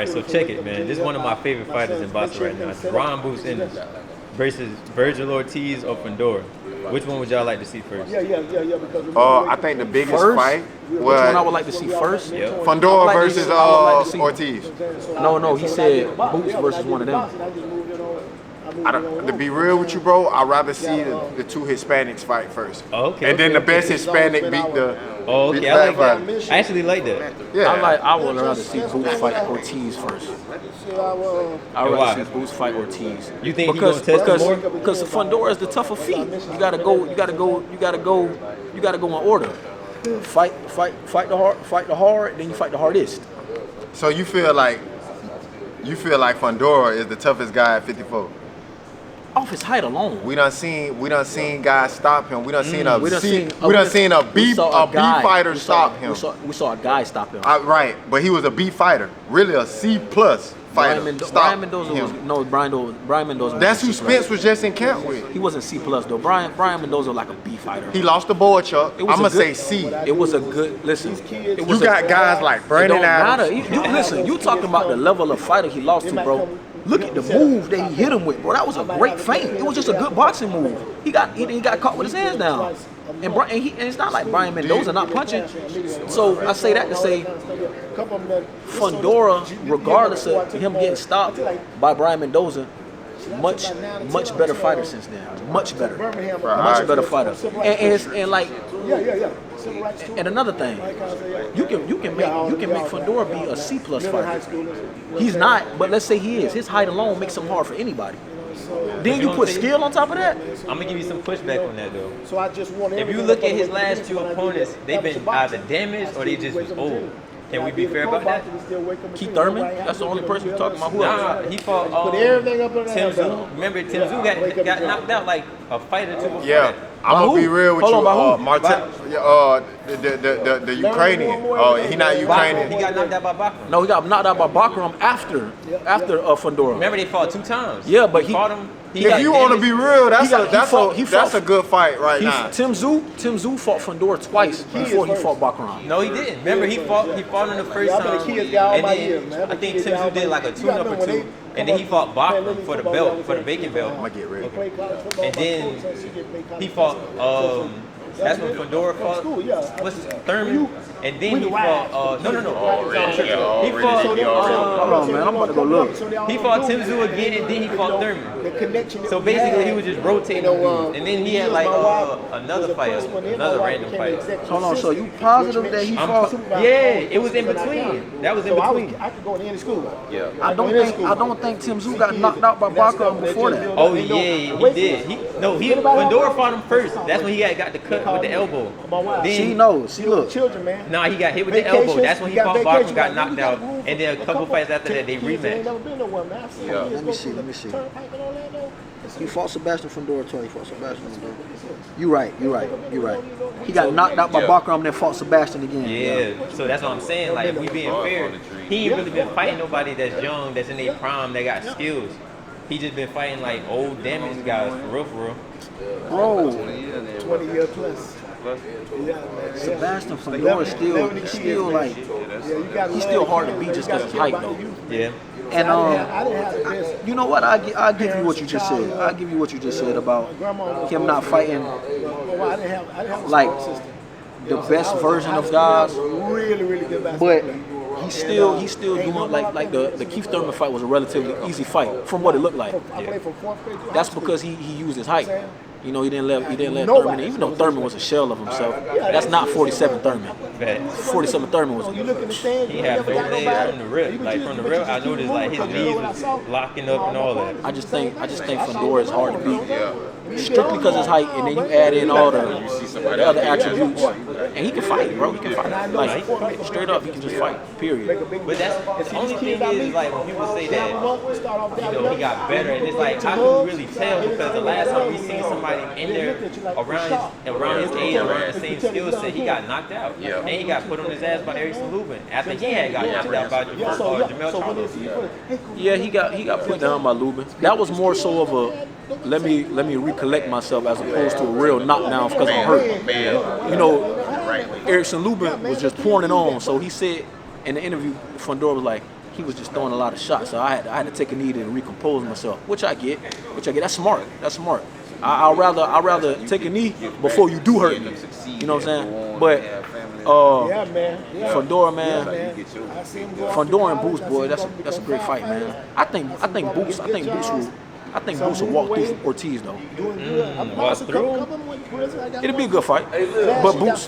right, so check it, man. This is one of my favorite fighters in boxing right now. Jaron Boots Ennis versus Virgil Ortiz or Fundora. Which one would y'all like to see first? I think the biggest fight Which one I would was like to see first? Fundora like to versus see- I would like to see- Ortiz. No, he said Boots versus one of them. To be real with you, bro, I'd rather see the two Hispanics fight first. Okay. And then the best Hispanic beat the Oh, beat okay, the I like black that. fighter. I actually like that. Yeah. I would rather see Boots fight Ortiz first. I would Why? rather see Boots fight Ortiz. You think because he gonna test him more? because Fundora is the tougher feat. You gotta go in order. Fight the hard, then you fight the hardest. So you feel like Fundora is the toughest guy at 54. Off his height alone. We done seen guys stop him. We done seen a B fighter stop him. We saw a guy stop him. Right, but he was a B fighter, really a C plus fighter. Brian Mendoza was Brian Mendoza. That's who was C+. Spence was just in camp with. He wasn't C plus though. Brian Mendoza was like a B fighter. He lost the board, Chuck. I'm gonna say C. It was a good listen. You got guys like Brandon Adams. Listen, you talking about the level of fighter he lost to, bro. Look at the move that he hit him with, bro. That was a great feint. It was just a good boxing move. He got caught with his hands down. And it's not like Brian Mendoza not punching. So I say that to say Fundora, regardless of him getting stopped by Brian Mendoza, much better fighter since then. Much better fighter. And another thing, you can make Fundora be a C plus fighter. He's not, but let's say he is. His height alone makes him hard for anybody. Then you put skill on top of that. I'm gonna give you some pushback on that though. If you look at his last two opponents, they've been either damaged or they just was old. Can we be fair about that? Keith Thurman, that's the only person you're talking about. Who else? He fought Tim Tszyu. Remember, Tim Tszyu got knocked out like a fight or two before that. I'm gonna be real with Hold you. on, The Ukrainian. He not Ukrainian. He got knocked out by Bakram. No, he got knocked out by Bakram after Fundora. Remember, they fought 2 times. Yeah, but he fought him. If you want to be real, that's a good fight right now. Tim Tszyu fought Fundora twice before he fought Bakram. No, he didn't. Remember, he fought him the first time, and then I think Tim Tszyu did like a tune-up or two, and then he fought Bakram for the belt, for the bacon belt. I'm gonna get ready. And then he fought. That's when Fundora fought. What's his Thurman? And then he fought. No. He fought. Hold on, man. I'm about to go look. He fought Tim Tszyu again, and then he fought Thurman. So basically, he was just rotating dudes. And then he had like another fight, another random fight. Hold on. So you positive that he fought? Yeah, it was in between. That was in between. I could go in any school. Yeah. I don't think Tim Tszyu got knocked out by Bakram before that. Oh yeah, he did. Fundora fought him first. That's when he got the cut with the elbow. Then She knows. See, look. Children, man. nah, he got hit with the elbow. That's when he fought Bakram, got knocked out, and then a couple fights after that they rematched. Let me see. He fought Sebastian Fundora twice. You right. He got knocked out by Bakram, then fought Sebastian again. Yeah, so that's what I'm saying. Like, if we being fair, he ain't really been fighting nobody that's young, that's in their prime, that got skills. He just been fighting like old damaged guys for real. Bro, 20 years plus. Sebastian Fundora still like he's still hard to beat just because of height though. Yeah. And you know what? I'll give you what you just said. I'll give you what you just said about him not fighting like the best version of guys. But he's still doing like the Keith Thurman fight was a relatively easy fight from what it looked like. Yeah. That's because he used his height. You know, he didn't let Thurman in, even though Thurman was a shell of himself. That's not 47 Thurman. 47 Thurman was. He had no legs from the rip. Like from the rip, I noticed like his knees was locking up and all that. I just think Fundora is hard to beat. Strictly because his height, and then you add in all the other attributes, and he can fight, bro. He can fight. Like straight up, he can just fight. Period. But that's the only thing is like when people say that, he got better, and it's like how can we really tell? Because the last time we seen somebody in there around his age, around the same skill set, he got knocked out, and he got put on his ass by Erickson Lubin after he had got knocked out by Jamel Charlo. Yeah, he got put down by Lubin. That was more so of a let me recollect myself as opposed to a real knockdown because I'm hurt. You know, Erickson Lubin was just pouring it on. So he said in the interview, Fundora was like, he was just throwing a lot of shots. So I had to take a knee to recompose myself, which I get. That's smart. I'd rather take a knee before you do hurt me. You know what I'm saying? But Fundora, man. Fundora and Boots, boy, that's a great fight, man. I think Boots will walk through Ortiz though. Walk through? It'll be a good fight. But Boots.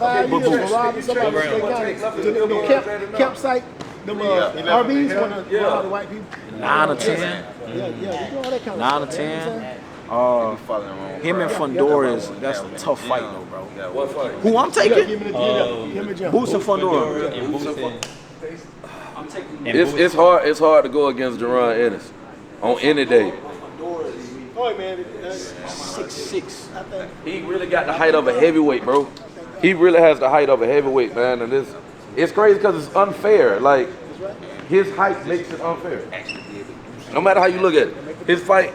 Campsite, them RVs, one of the white people. 9 or 10. Yeah. 9 or 10. Him and Fundora that's a tough fight though, bro. Who I'm taking? Boots and Fundora. It's hard to go against Jaron Ennis on any day. 6'6". He really got the height of a heavyweight, bro. He really has the height of a heavyweight, man. And it's crazy because it's unfair. Like, his height makes it unfair. No matter how you look at it. His fight,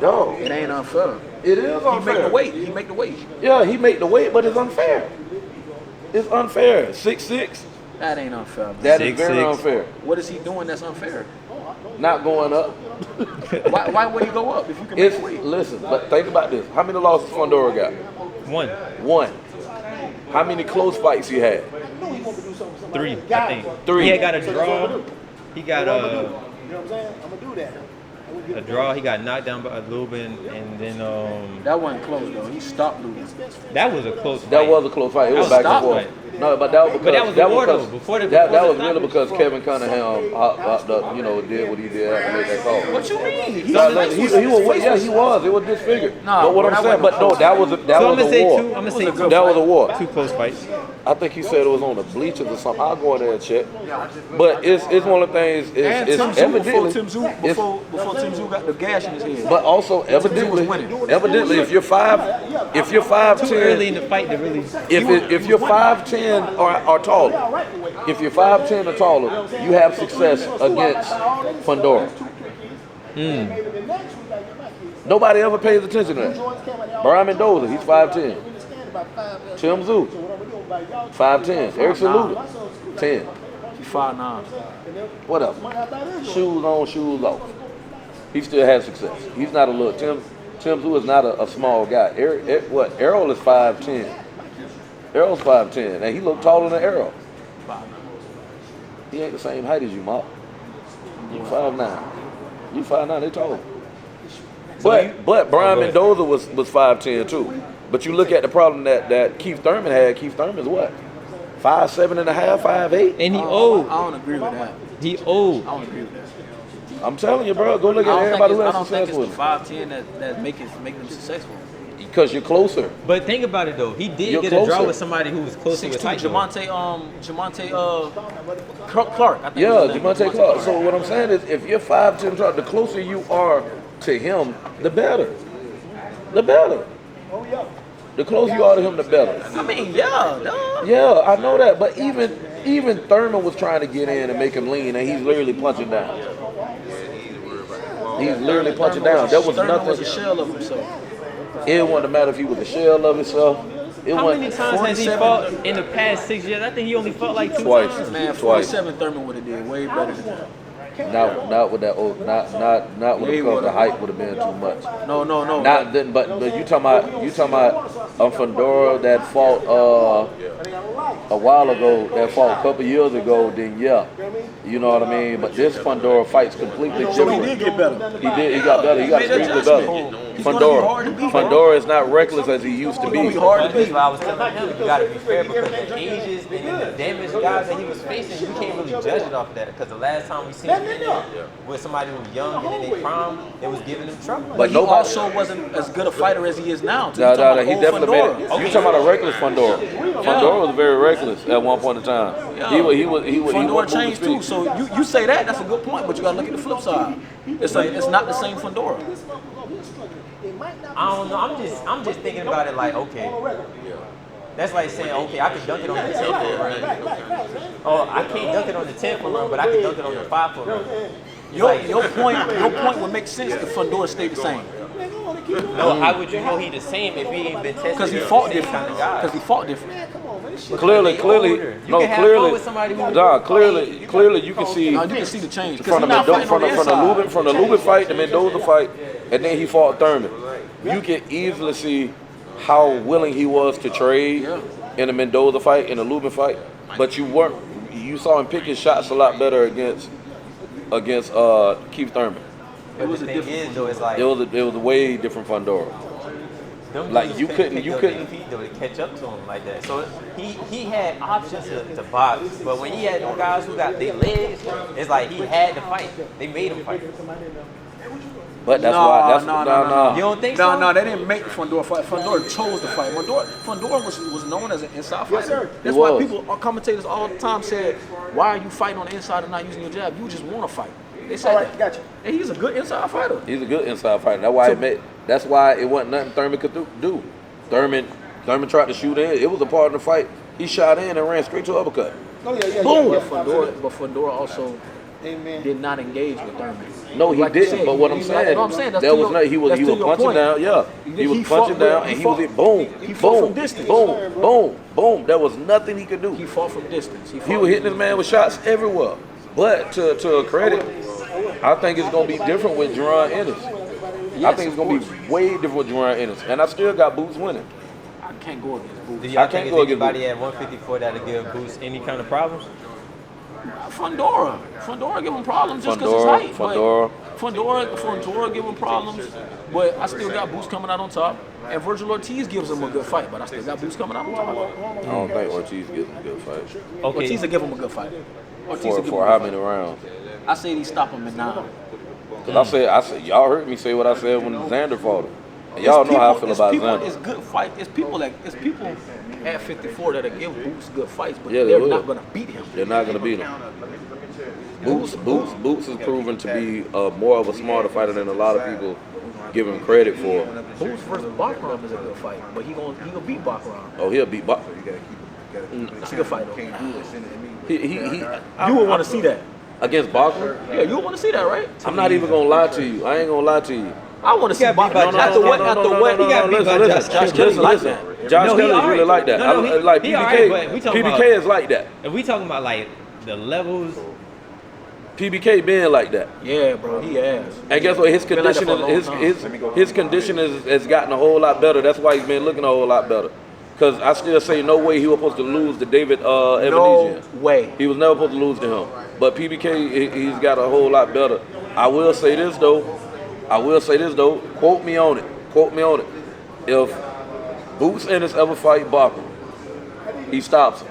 dog. It ain't unfair. It is unfair. He make the weight. Yeah, he make the weight, but it's unfair. It's unfair. 6'6". That ain't unfair. That is very unfair. What is he doing that's unfair? Not going up. Why would he go up if you can make the weight? Listen, but think about this. How many losses Fundora got? One. How many close fights he had? 3, I think. 3. He had got a draw. He got You know what I'm saying? I'm gonna do that. a draw. He got knocked down by a little bit, and then that wasn't close though. He stopped losing. that was a close fight. That was a close fight. It was back and forth. Fight. No, but that was because that was really because Kevin Cunningham did what he did after make that call. What you mean? He was. It was disfigured. Nah, but what I'm saying, that was a war. I'm gonna say two. That was a war. 2 close fights. I think he said it was on the bleachers or something. I'll go in there and check. But it's one of the things. It's evidently before Tim Tszyu got the gash in his head. But also evidently, if you're 5'10", Too early in the fight to really. if you're 5'10" or taller, if you're 5'10" or taller, you have success against Fundora. Nobody ever pays attention to that. Brian Mendoza, he's 5'10". Tim Tszyu, 5'10". Eric Saluda, 10. He's 5'9". Whatever. Shoes on, shoes off. He still has success. He's not a little. Tim Tszyu is not a small guy. Errol is 5'10". Errol's 5'10", and he looked taller than Errol. He ain't the same height as you, Mark. You 5'9". You 5'9", they tall. But Brian Mendoza was 5'10" too. But you look at the problem that Keith Thurman had. Keith Thurman's what? 5'7.5", 5'8". And he old. I don't agree with that. He old. I don't agree with that. I'm telling you, bro. Go look at everybody who has success with I don't think it's the 5'10" that make them successful. Because you're closer. But think about it though. He did You're get closer. a draw with somebody who was closer with height. Jamonte Clark. I think Jamonte Clark. So what I'm saying is, if you're 5'10", the closer you are to him, the better. The better. The closer you are to him, the better. I mean, yeah. Yeah, I know that. But even Thurman was trying to get in and make him lean, and he's literally punching down. He's literally punching down. There was Thurman nothing. was a shell of himself. It wouldn't matter if he was a shell of himself. How many times has he fought in the past 6 years? I think he only fought like 2 Twice. times. Man, 47 Thurman would have did way better than that. Not with that old, not with the height would have been too much. No. Not then, but you talking about Fundora that fought a while ago, that fought a couple years ago. Then yeah, you know what I mean. But this Fundora fight's completely different. So he did get better. He got better. He got extremely better. Fundora is not reckless as he used to be. That's why I was telling him, you gotta be fair because the ages and the damaged guys that he was facing, you can't really judge it off of that. Because the last time we seen him in there with somebody who was young and in their prime, it was giving him trouble. But he also wasn't as good a fighter as he is now. He definitely made it. You talking about a reckless Fundora? Fundora was very reckless at one point in time. Fundora changed too. So you say that's a good point, but you gotta look at the flip side. It's not the same Fundora. I don't know. I'm just thinking about it like, okay. That's like saying, okay, I can dunk it on the 10-foot run. Oh, I can't dunk it on the 10-foot run, but I can dunk it on the 5-foot run. Your point would make sense if Fundora stayed the same. No, how would you know he the same if he ain't been tested? Because he fought different. Clearly, You can have fun with somebody who clearly you can see Now you can see the change from the Lubin fight, the Mendoza fight, and then he fought Thurman. You can easily see how willing he was to trade in the Mendoza fight, in the Lubin fight, but you saw him pick his shots a lot better against Keith Thurman. But the thing is, though, it's like It was a way different Fundora. Like you couldn't feet though to catch up to him like that. So he had options to box, but when he had those guys who got their legs, it's like he had to fight. They made him fight. But that's no. You don't think so? No, they didn't make Fundora fight. Fundora chose to fight. Fundora was known as an inside fighter. That's why people, commentators all the time said, "Why are you fighting on the inside and not using your jab? You just want to fight." They said that. Gotcha. And he's a good inside fighter. He's a good inside fighter. That's why it wasn't nothing Thurman could do. Thurman tried to shoot in. It was a part of the fight. He shot in and ran straight to uppercut. Boom. But Fundora also did not engage with Thurman. No, he didn't. But what I'm saying, there was no. He was punching down. Yeah, he was punching down, and he was boom. He fought from distance. Boom. There was nothing he could do. He fought from distance. He was hitting his man with shots everywhere. But to credit, I think it's gonna be different with Jaron Ennis. I think it's gonna be way different with Jaron Ennis, and I still got Boots winning. I can't go against Boots. Do y'all think there's anybody at 154 that'll give Boots any kind of problems? Fundora give him problems just because his height. Fundora give him problems, but I still got Boots coming out on top. And Virgil Ortiz gives him a good fight, but I still got Boots coming out on top. I don't think Ortiz gives him a good fight. Okay. Ortiz will give him a good fight. For how many rounds? I said he stop him in 9. Cause I said, y'all heard me say what I said when Xander fought him. And y'all know how I feel about Xander. It's good fight. It's people at 54 that'll give Boots good fights, but Yeah, they're will. not gonna beat him. They're not gonna beat him. Boots is proven to be more of a smarter fighter than a lot of people give him credit for. Boots versus Bachram is a good fight, but he gonna beat Bachram. Oh, he'll beat Bach. It's a good fight though. You would want to see that. Against Bachram? Yeah, you would want to see that, right? I'm not even gonna lie to you. I ain't gonna lie to you. I want to see Bachram. Josh Kelly like that. Josh Kelly's really like that. Like PBK is like that. If we talking about like the levels, PBK been like that. Yeah, bro, he has. And guess what? His condition has gotten a whole lot better. That's why he's been looking a whole lot better. Because I still say no way he was supposed to lose to David Evanesian. No way. He was never supposed to lose to him. But PBK, he's got a whole lot better. I will say this though. Quote me on it. If Boots Ennis ever fight Bachram, he stops him.